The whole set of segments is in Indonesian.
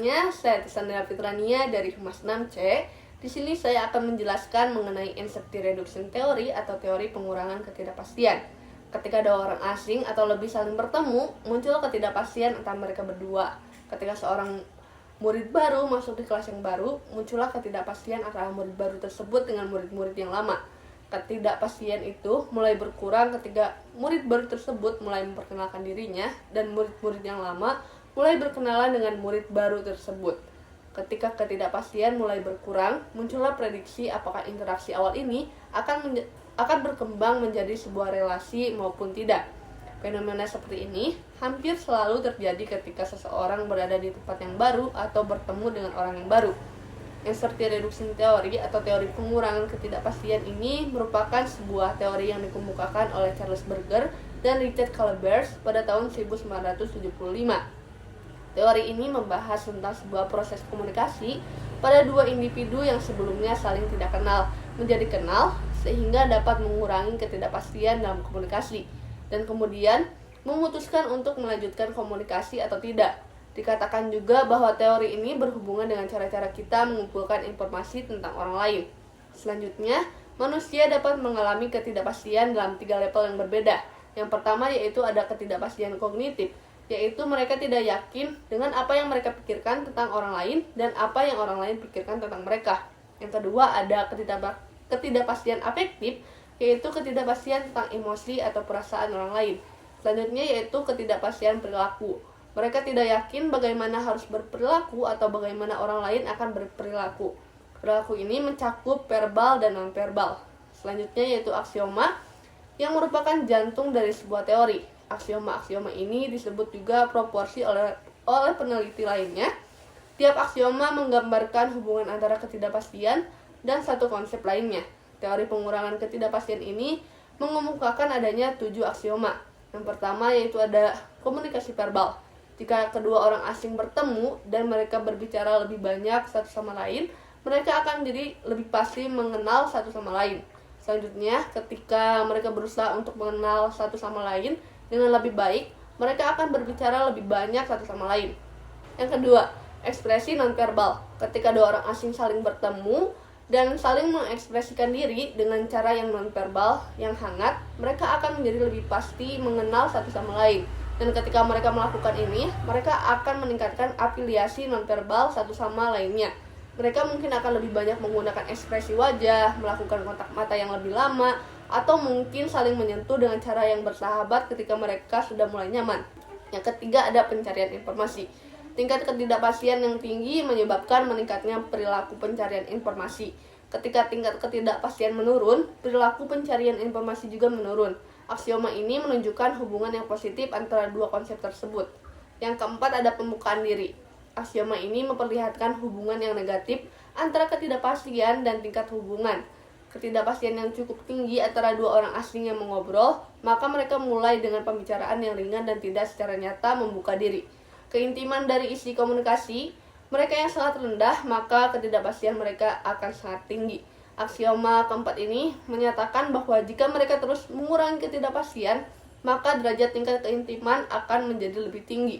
semuanya, saya Tisandra Fitrania dari Humas 6C. Di sini saya akan menjelaskan mengenai uncertainty reduction theory atau teori pengurangan ketidakpastian. Ketika dua orang asing atau lebih saling bertemu, muncul ketidakpastian antara mereka berdua. Ketika seorang murid baru masuk di kelas yang baru, muncullah ketidakpastian antara murid baru tersebut dengan murid-murid yang lama. Ketidakpastian itu mulai berkurang ketika murid baru tersebut mulai memperkenalkan dirinya dan murid-murid yang lama mulai berkenalan dengan murid baru tersebut. Ketika ketidakpastian mulai berkurang, muncullah prediksi apakah interaksi awal ini akan berkembang menjadi sebuah relasi maupun tidak. Fenomena seperti ini hampir selalu terjadi ketika seseorang berada di tempat yang baru atau bertemu dengan orang yang baru. Uncertainty reduction theory atau teori pengurangan ketidakpastian ini merupakan sebuah teori yang dikemukakan oleh Charles Berger dan Richard Calabrese pada tahun 1975. Teori ini membahas tentang sebuah proses komunikasi pada dua individu yang sebelumnya saling tidak kenal menjadi kenal sehingga dapat mengurangi ketidakpastian dalam komunikasi dan kemudian memutuskan untuk melanjutkan komunikasi atau tidak. Dikatakan juga bahwa teori ini berhubungan dengan cara-cara kita mengumpulkan informasi tentang orang lain. Selanjutnya, manusia dapat mengalami ketidakpastian dalam 3 level yang berbeda. Yang pertama yaitu ada ketidakpastian kognitif, yaitu mereka tidak yakin dengan apa yang mereka pikirkan tentang orang lain dan apa yang orang lain pikirkan tentang mereka. Yang kedua ada ketidakpastian afektif, yaitu ketidakpastian tentang emosi atau perasaan orang lain. Selanjutnya yaitu ketidakpastian perilaku. Mereka tidak yakin bagaimana harus berperilaku atau bagaimana orang lain akan berperilaku. Perilaku ini mencakup verbal dan non-verbal. Selanjutnya yaitu aksioma, yang merupakan jantung dari sebuah teori. Aksioma-aksioma ini disebut juga proporsi oleh peneliti lainnya. Tiap aksioma menggambarkan hubungan antara ketidakpastian dan satu konsep lainnya. Teori pengurangan ketidakpastian ini mengemukakan adanya 7 aksioma. Yang pertama yaitu ada komunikasi verbal. Jika kedua orang asing bertemu dan mereka berbicara lebih banyak satu sama lain, mereka akan jadi lebih pasti mengenal satu sama lain. Selanjutnya, ketika mereka berusaha untuk mengenal satu sama lain dengan lebih baik, mereka akan berbicara lebih banyak satu sama lain. Yang kedua, ekspresi nonverbal. Ketika dua orang asing saling bertemu dan saling mengekspresikan diri dengan cara yang nonverbal, yang hangat, mereka akan menjadi lebih pasti mengenal satu sama lain. Dan ketika mereka melakukan ini, mereka akan meningkatkan afiliasi nonverbal satu sama lainnya. Mereka mungkin akan lebih banyak menggunakan ekspresi wajah, melakukan kontak mata yang lebih lama, atau mungkin saling menyentuh dengan cara yang bersahabat ketika mereka sudah mulai nyaman. Yang ketiga ada pencarian informasi. Tingkat ketidakpastian yang tinggi menyebabkan meningkatnya perilaku pencarian informasi. Ketika tingkat ketidakpastian menurun, perilaku pencarian informasi juga menurun. Aksioma ini menunjukkan hubungan yang positif antara dua konsep tersebut. Yang keempat ada pembukaan diri. Aksioma ini memperlihatkan hubungan yang negatif antara ketidakpastian dan tingkat hubungan. Ketidakpastian yang cukup tinggi antara dua orang asing yang mengobrol, maka mereka mulai dengan pembicaraan yang ringan dan tidak secara nyata membuka diri. Keintiman dari isi komunikasi, mereka yang sangat rendah, maka ketidakpastian mereka akan sangat tinggi. Aksioma keempat ini menyatakan bahwa jika mereka terus mengurangi ketidakpastian, maka derajat tingkat keintiman akan menjadi lebih tinggi.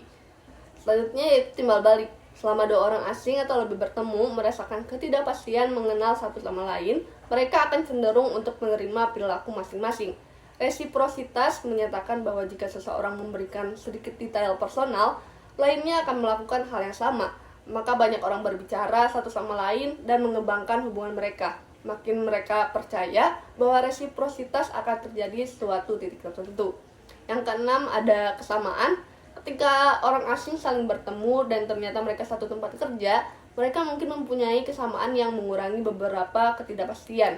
Selanjutnya yaitu timbal balik. Selama dua orang asing atau lebih bertemu merasakan ketidakpastian mengenal satu sama lain, mereka akan cenderung untuk menerima perilaku masing-masing. Resiprositas menyatakan bahwa jika seseorang memberikan sedikit detail personal, lainnya akan melakukan hal yang sama. Maka banyak orang berbicara satu sama lain dan mengembangkan hubungan mereka. Makin mereka percaya bahwa resiprositas akan terjadi suatu titik tertentu. Yang keenam ada kesamaan. Ketika orang asing saling bertemu dan ternyata mereka satu tempat kerja, mereka mungkin mempunyai kesamaan yang mengurangi beberapa ketidakpastian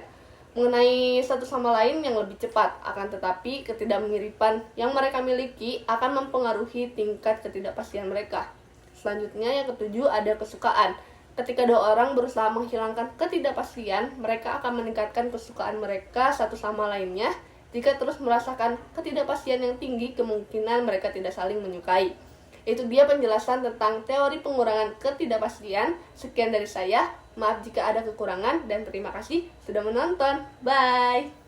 mengenai satu sama lain yang lebih cepat. Akan tetapi ketidakmiripan yang mereka miliki akan mempengaruhi tingkat ketidakpastian mereka. Selanjutnya yang ketujuh ada kesukaan. Ketika dua orang berusaha menghilangkan ketidakpastian, mereka akan meningkatkan kesukaan mereka satu sama lainnya. Jika terus merasakan ketidakpastian yang tinggi, kemungkinan mereka tidak saling menyukai. Itu dia penjelasan tentang teori pengurangan ketidakpastian. Sekian dari saya. Maaf jika ada kekurangan dan terima kasih sudah menonton. Bye!